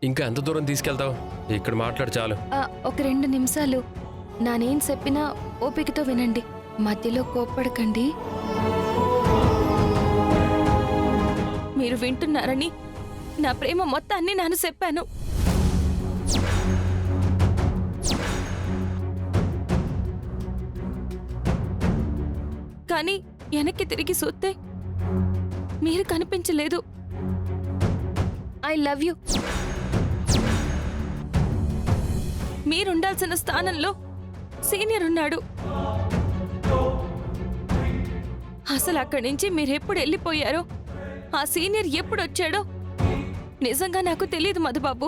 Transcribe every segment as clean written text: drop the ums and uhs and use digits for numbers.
ఇంకా ఎంత దూరం తీసుకెళ్తావు? ఇక్కడ మాట్లాడు చాలు. ఒక 2 నిమిషాలు నానేం చెప్పినా ఓపికతో వినండి, మధ్యలో కోప్పడకండి. మీరు వింటున్నారని నా ప్రేమ మొత్తాన్ని నేను చెప్పాను. కానీ వెనక్కి తిరిగి చూస్తే మీరు కనిపించలేదు. I love you. మీరుండాల్సిన స్థానంలో సీనియర్ ఉన్నాడు. అసలు అక్కడి నుంచి మీరెప్పుడు వెళ్ళిపోయారో, ఆ సీనియర్ ఎప్పుడు వచ్చాడో నిజంగా నాకు తెలియదు మధుబాబు.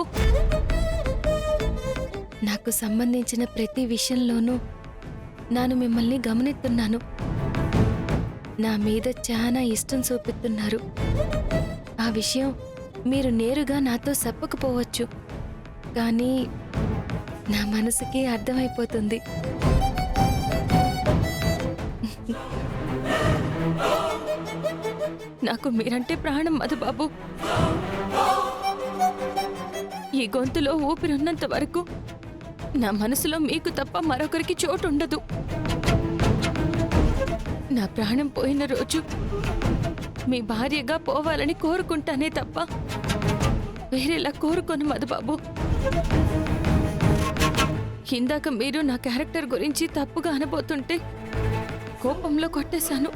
నాకు సంబంధించిన ప్రతి విషయంలోనూ నేను మిమ్మల్ని గమనిస్తున్నాను. నా మీద చాలా ఇష్టం చూపిస్తున్నారు. ఆ విషయం మీరు నేరుగా నాతో చెప్పకపోవచ్చు, కానీ నా మనసుకి అర్థమైపోతుంది. నాకు మీరంటే ప్రాణం మధుబాబు. ఈ గొంతులో ఊపిరున్నంత వరకు నా మనసులో మీకు తప్ప మరొకరికి చోటు ఉండదు. నా ప్రాణం పోయిన రోజు మీ భార్యగా పోవాలని కోరుకుంటానే తప్ప వేరేలా కోరుకోను మధుబాబు. ఇందాక మీరు నా క్యారెక్టర్ గురించి తప్పుగా అనబోతుంటే కోపంలో కొట్టేశాను.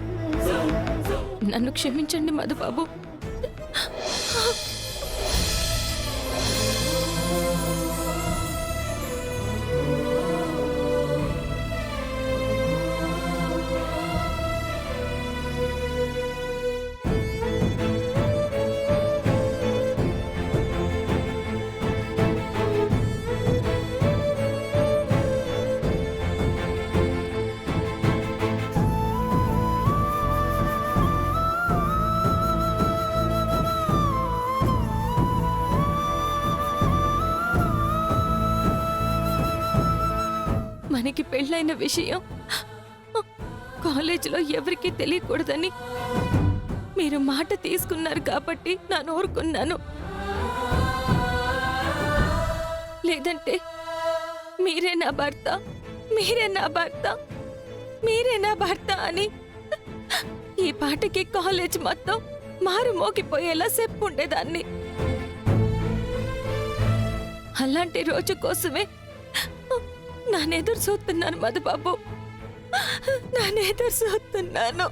నన్ను క్షమించండి మధుబాబు. మనకి పెళ్ళైన విషయం కాలేజీలో ఎవరికీ తెలియకూడదని మీరు మాట తీసుకున్నారు కాబట్టి నేను ఊరుకున్నాను. లేదంటే మీరే నా భర్త, మీరే నా భర్త, మీరే నా భర్త అని ఈ పాటకి కాలేజ్ మొత్తం మారు మోగిపోయేలా చెప్పుండేదాన్ని. అలాంటి రోజు కోసమే నానెదురు చూస్తున్నాను మధుబాబు, నానెదురు చూస్తున్నాను.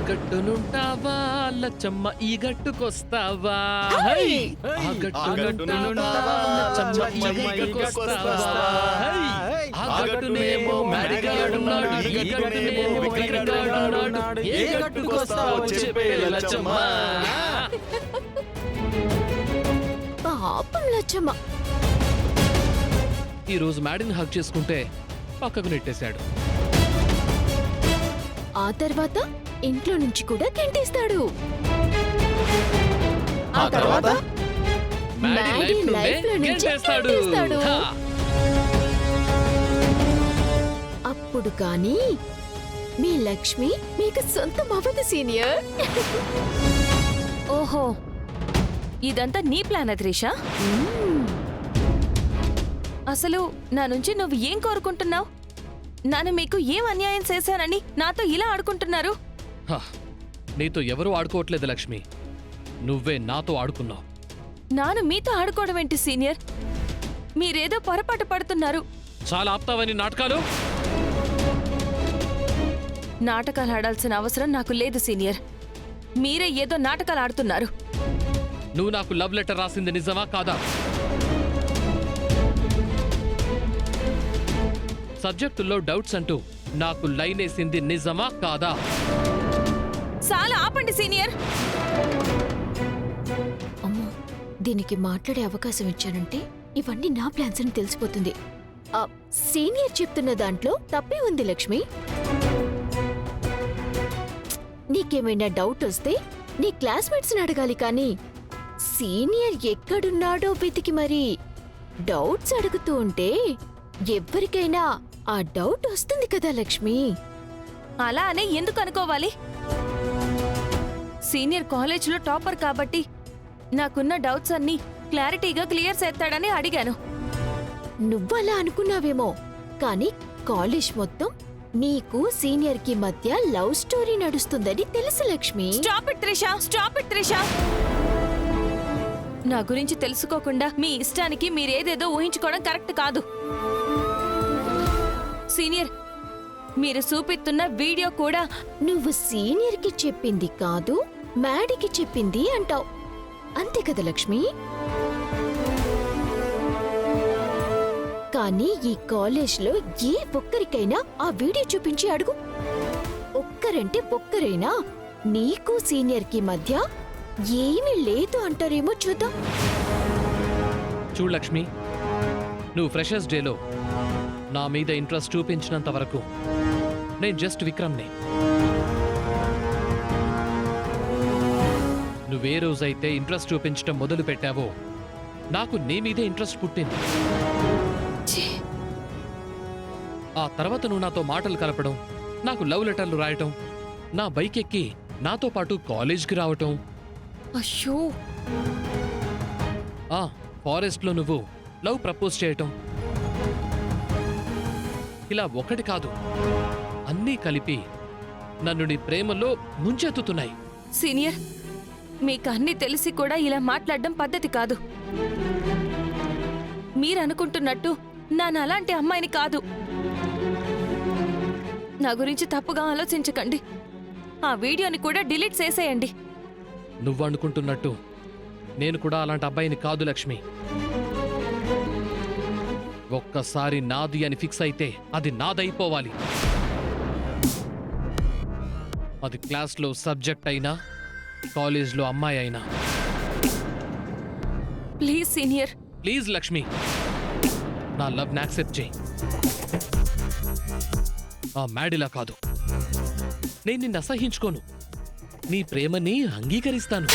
గట్టునుంటావా లచ్చమ్మ, ఈ గట్టుకొస్తావా? ఆ గట్టునుంటావా లచ్చమ్మ, ఈ గట్టుకొస్తావా? ఆ గట్టునేమో మేడిగాడున్నాడు, ఈ గట్టునేమో విక్రగాడున్నాడు. ఏ గట్టుకొస్తావో చెప్పే లచ్చమ్మ. పాపం లచ్చమ్మ. ఈ రోజు మ్యాడీని హగ్ చేసుకుంటే పక్కకు నెట్టేశాడు. ఆ తర్వాత ఇంట్లో నుంచి కూడా గెంటేస్తాడు. ఆ తర్వాత మ్యాడీ లైఫ్ లో నుంచి గెంటేస్తాడు. అప్పుడు కానీ మీ లక్ష్మి మీకు సొంతం అవ్వదు సీనియర్. ఓహో, ఇదంతా నీ ప్లాన్ అద్రీషా? అసలు నా నుంచి నువ్వు ఏం కోరుకుంటున్నావు? నేను మీకు ఏం అన్యాయం చేశానని నాతో ఇలా ఆడుకుంటున్నారు? నీతో ఎవరూ ఆడుకోవట్లేదు లక్ష్మి, నువ్వే నాతో ఆడుకున్నావు. నాను మీతో ఆడుకోవడం ఏంటి సీనియర్? మీరేదో పొరపాటు పడుతున్నారు. చాలా ఆప్తావని నాటకాలు. నాటకాలు ఆడాల్సిన అవసరం నాకు లేదు సీనియర్. మీరే ఏదో నాటకాలు ఆడుతున్నారు. నువ్వు నాకు లవ్ లెటర్ రాసింది నిజమా కాదా? సబ్జెక్టుల్లో డౌట్స్ అంటూ నాకు లైన్ వేసింది నిజమా కాదా? చాలా ఆపండి సీనియర్. అమ్మో, దీనికి మాట్లాడే అవకాశం ఇచ్చానంటే ఇవన్నీ నా ప్లాన్స్ అని తెలిసిపోతుంది. ఆ సీనియర్ చెప్తున్న దాంట్లో తప్పే ఉంది లక్ష్మి. నీకేమైనా డౌట్ వస్తే నీ క్లాస్మేట్స్ని అడగాలి కానీ సీనియర్ ఎక్కడున్నాడో వెతికి మరి డౌట్స్ అడుగుతూ ఉంటే ఎవ్వరికైనా ఆ డౌట్ వస్తుంది కదా లక్ష్మి. అలా అనే ఎందుకు అనుకోవాలి? సీనియర్ కాలేజ్లో టాపర్ కాబట్టి నాకున్న డౌట్స్ అన్నీ క్లారిటీగా క్లియర్ చేస్తాడని అడిగాను. నువ్వలా అనుకున్నావేమో కానీ కాలేజ్ మొత్తం నీకు సీనియర్ కి మధ్య లవ్ స్టోరీ నడుస్తుందని తెలుసు Lakshmi. Stop it Trisha, stop it Trisha. నా గురించి తెలుసుకోకుండా మీ ఇష్టానికి మీరేదేదో ఊహించుకోవడం కరెక్ట్ కాదు. సీనియర్, మీరు చూపిస్తున్న వీడియో కూడా నువ్వు సీనియర్ కి చెప్పింది కాదు మ్యాడీకి చెప్పింది అంటావు అంతే కదా లక్ష్మి. కానీ ఈ కాలేజ్లో ఏ ఒక్కరికైనా ఆ వీడియో చూపించి అడుగు. ఒక్కరంటే ఒక్కరైనా నీకు సీనియర్ కి మధ్య ఏమీ లేదు అంటారేమో చూద్దాం. చూడు లక్ష్మి, నువ్వు ఫ్రెషర్స్ డేలో నా మీద ఇంట్రెస్ట్ చూపించినంత వరకు నేను జస్ట్ విక్రమ్ని. నువ్వే రోజైతే ఇంట్రెస్ట్ చూపించడం మొదలు పెట్టావో నాకు నీ మీదే ఇంట్రెస్ట్ పుట్టింది. ఆ తర్వాత నువ్వు నాతో మాటలు కలపడం, నాకు లవ్ లెటర్లు రాయటం, నా బైక్ ఎక్కి నాతో పాటు కాలేజ్కి రావటం, అయ్యో ఫారెస్ట్లో నువ్వు లవ్ ప్రపోజ్ చేయటం, ఇలా ఒకటి కాదు అన్నీ కలిపి నన్ను నీ ప్రేమలో ముంచెత్తుతున్నాయి. సీనియర్, మీకు అన్నీ తెలిసి కూడా ఇలా మాట్లాడడం పద్ధతి కాదు. మీరనుకుంటున్నట్టు నాన్న అలాంటి అమ్మాయిని కాదు. నా గురించి తప్పుగా ఆలోచించకండి. ఆ వీడియోని కూడా డిలీట్ చేసేయండి. నువ్వనుకుంటున్నట్టు నేను కూడా అలాంటి అబ్బాయిని కాదు లక్ష్మి. ఒక్కసారి నాది అని ఫిక్స్ అయితే అది నాదైపోవాలి. అది క్లాస్లో సబ్జెక్ట్ అయినా కాలేజ్లో అమ్మాయి అయినా. Please senior. ప్లీజ్ లక్ష్మి, నా లవ్ని యాక్సెప్ట్ చేయి. ఆ మ్యాడిలా కాదు, నేను నిన్ను అసహించుకోను. నీ ప్రేమని అంగీకరిస్తాను.